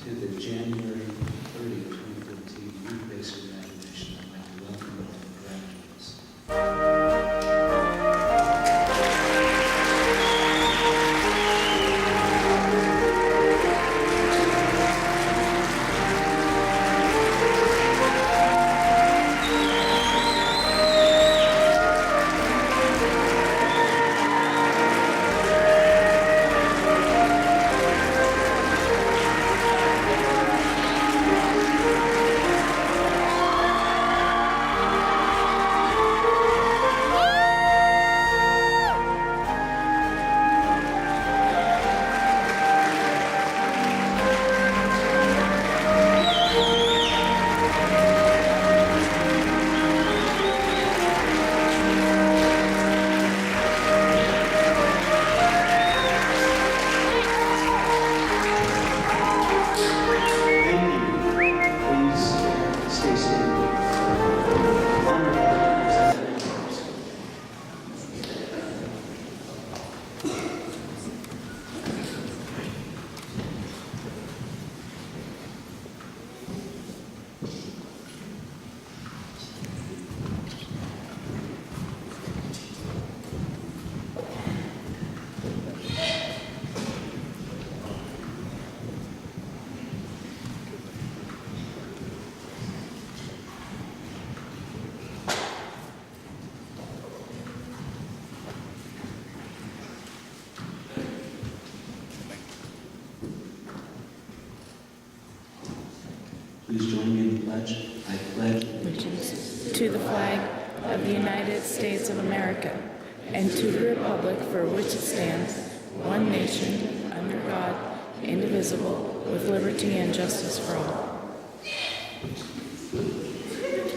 to the January 30th, 2013 youth basic graduation. I'd like to welcome all the graduates. Please join me in the pledge. I pledge allegiance to the flag of the United States of America and to the republic for which it stands, one nation, under God, indivisible, with liberty and justice for all. Can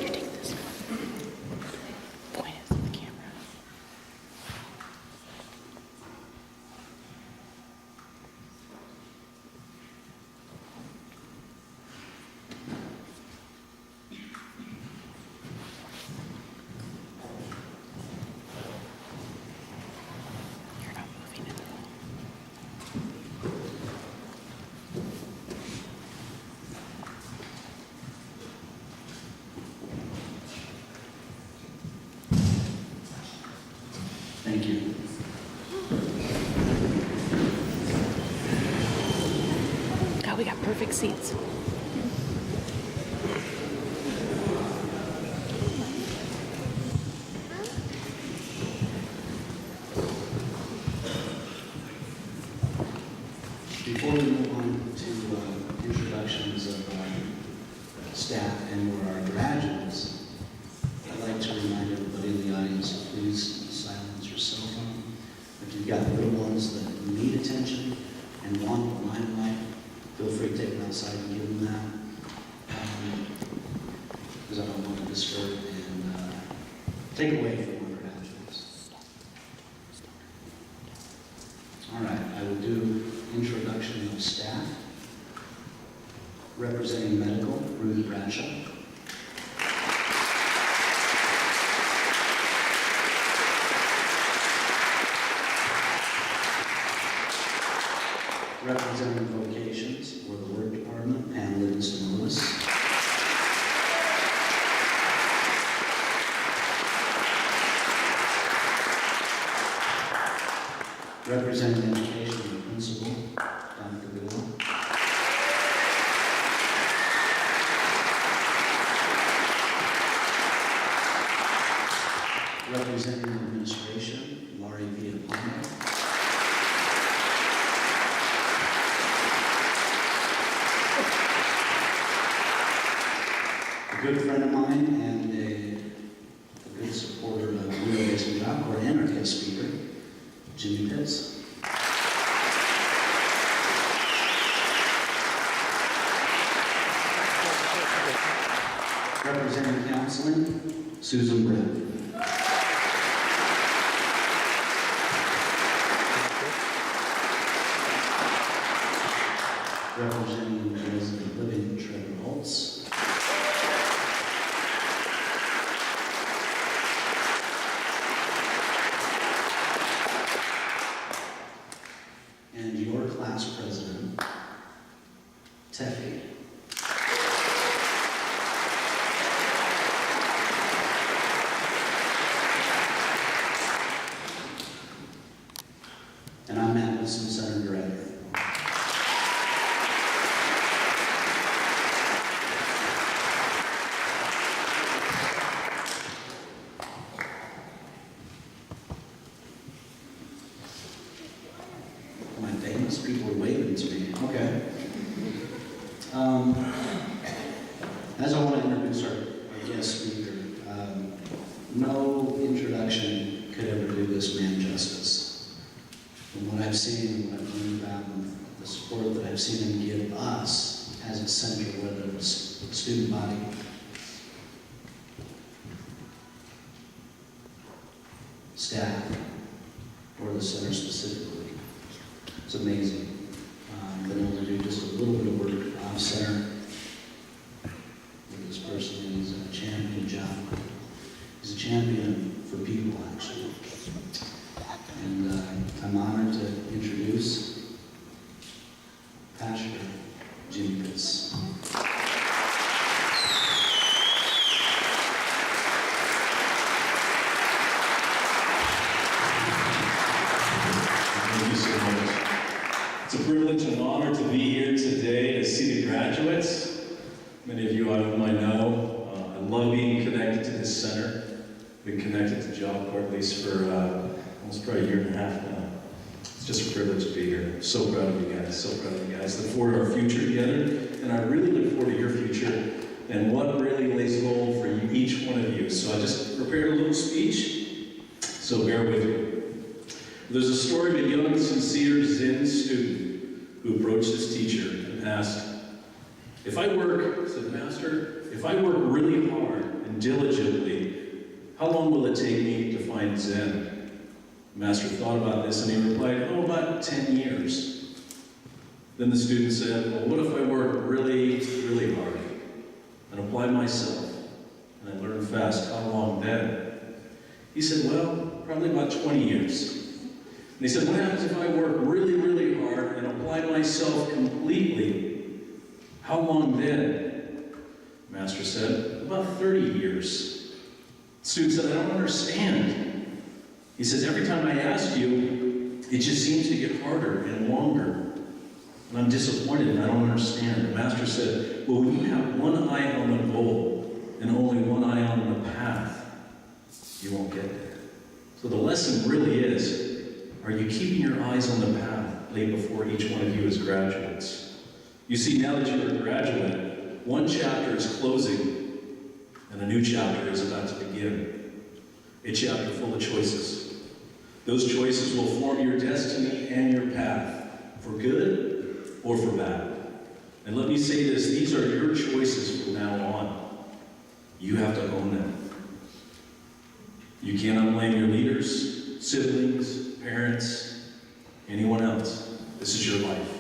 you take this one? Point it to the camera. You're not moving at all. Thank you. God, we got perfect seats. Before we move on to introductions of our staff and our graduates, I'd like to remind everybody in the audience, please silence your cell phone. If you've got little ones that need attention and want the limelight, feel free to take them outside and give them that. Because I don't want to disturb and take away from our graduates. All right, I will do introduction of staff. Representing medical, Ruth Bradshaw. Representing vocations or the work department, Pam Livingston Lewis. Representing education, the principal, Dr. Bill. Representing administration, Laurie Viapano. A good friend of mine and a good supporter of Real Basic Job Corps and our guest speaker, Jimmy Pitts. Representing counseling, Susan Brett. Representing resident living, Trevor Holtz. And your class president, Teffy. And I'm Madison Center Director. My famous people are waving to me. Okay. As I want to introduce our guest speaker, no introduction could ever do this man justice. From what I've seen and what I've learned about him, the support that I've seen him give us as a center, whether it's the student body, staff, or the center specifically. It's amazing. Been able to do just a little bit of work off center with this person. He's a champion job. He's a champion for people, actually. And I'm honored to introduce Pastor Jimmy Pitts. Thank you so much. It's a privilege and an honor to be here today to see the graduates. Many of you I might know. I love being connected to this center. Been connected to Job Corps at least for almost probably a year and a half now. It's just a privilege to be here. So proud of you guys. So proud of you guys. Look forward to our future together, and I really look forward to your future and what really lays gold for you, each one of you. So I just prepared a little speech. So bear with me. There's a story of a young, sincere Zen student who approached his teacher and asked, "If I work," said the master, "if I work really hard and diligently, how long will it take me to find Zen?" The master thought about this and he replied, "Oh, about 10 years. Then the student said, "Well, what if I work really, really hard and apply myself and I learn fast? How long then?" He said, "Well, probably about 20 years. And he said, "What happens if I work really, really hard and apply myself completely? How long then?" The master said, "About 30 years. The student said, "I don't understand." He says, "Every time I ask you, it just seems to get harder and longer. And I'm disappointed and I don't understand." The master said, "Well, when you have one eye on the goal and only one eye on the path, you won't get there." So the lesson really is, are you keeping your eyes on the path laid before each one of you as graduates? You see, now that you're a graduate, one chapter is closing and a new chapter is about to begin. A chapter full of choices. Those choices will form your destiny and your path, for good or for bad. And let me say this, these are your choices from now on. You have to own them. You cannot blame your leaders, siblings, parents, anyone else. This is your life.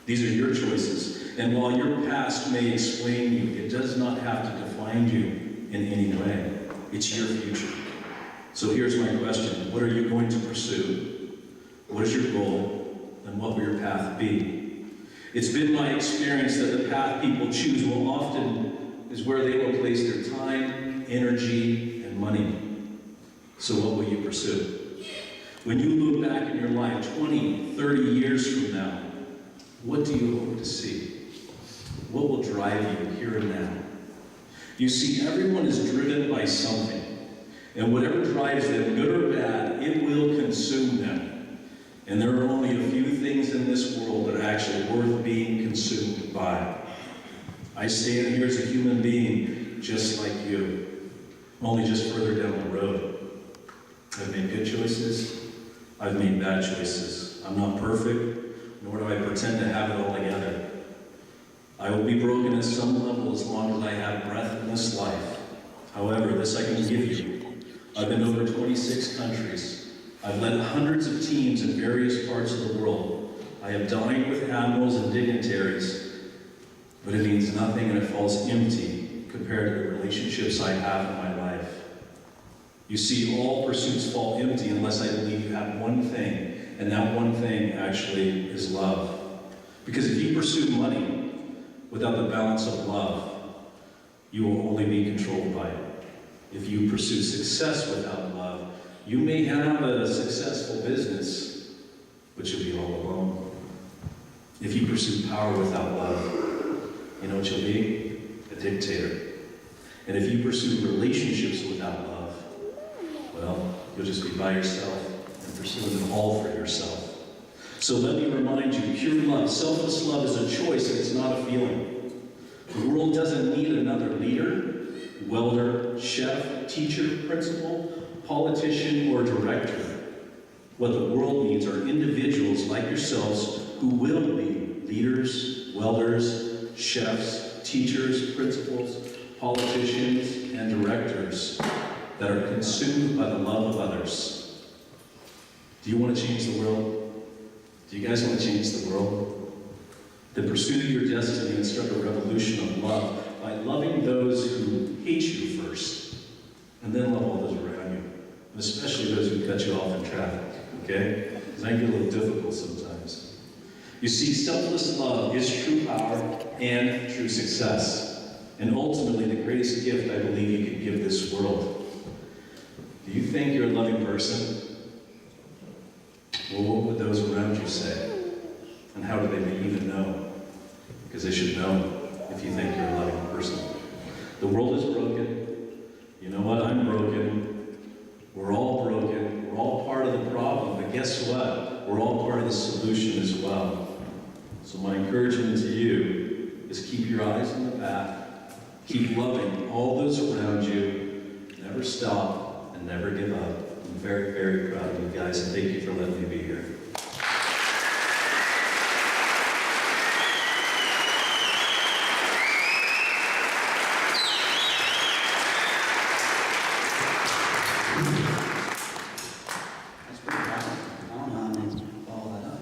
These are your choices. And while your past may explain you, it does not have to define you in any way. It's your future. So here's my question. What are you going to pursue? What is your goal? And what will your path be? It's been my experience that the path people choose will often is where they will place their time, energy, and money. So what will you pursue? When you look back in your life 20, 30 years from now, what do you hope to see? What will drive you here and now? You see, everyone is driven by something. And whatever drives them, good or bad, it will consume them. And there are only a few things in this world that are actually worth being consumed by. I stand here as a human being, just like you, only just further down the road. I've made good choices. I've made bad choices. I'm not perfect, nor do I pretend to have it all together. I will be broken at some level as long as I have breath in this life. However, this I can give you. I've been over 26 countries. I've led hundreds of teams in various parts of the world. I have dined with admirals and dignitaries, but it means nothing and it falls empty compared to the relationships I have in my life. You see, all pursuits fall empty unless I believe you have one thing, and that one thing actually is love. Because if you pursue money, Without the balance of love, you will only be controlled by it. If you pursue success without love, you may have a successful business, but you'll be all alone. If you pursue power without love, you know what you'll be? A dictator. And if you pursue relationships without love, well, you'll just be by yourself and pursuing them all for yourself. So let me remind you, pure love, selfless love is a choice, and it's not a feeling. The world doesn't need another leader, welder, chef, teacher, principal, politician, or director. What the world needs are individuals like yourselves who will be leaders, welders, chefs, teachers, principals, politicians, and directors that are consumed by the love of others. Do you want to change the world? Do you guys want to change the world? Then pursue your destiny and start a revolution of love by loving those who hate you first, and then love all those around you, and especially those who cut you off in traffic, okay? Because that can get a little difficult sometimes. You see, selfless love is true power and true success, and ultimately the greatest gift I believe you can give this world. Do you think you're a loving person? Well, what would those around you say? And how do they even know? Because they should know if you think you're a loving person. The world is broken. You know what? I'm broken. We're all broken. We're all part of the problem. But guess what? We're all part of the solution as well. So my encouragement to you is keep your eyes on the path. Keep loving all those around you. Never stop and never give up. I'm very, very proud of you guys, and thank you for letting me be here. That's pretty awesome. I don't know how to follow that up.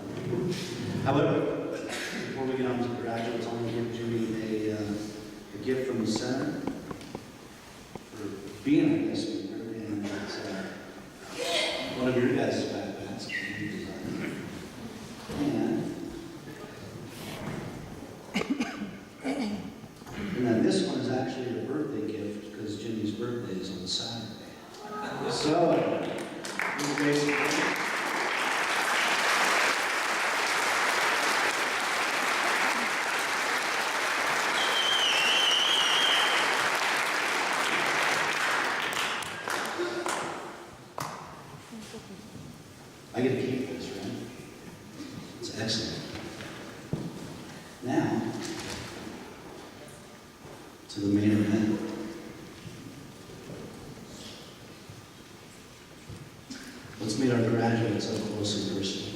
However, before we get on to the graduates, I want to give Judy a gift from the center for being our guest speaker, and it's one of your guys' backpacks. And then this one is actually a birthday gift because Jimmy's birthday is on Saturday. So, this is basically. I get to keep this, right? It's excellent. Now, to the main event. Let's meet our graduates up close and personal.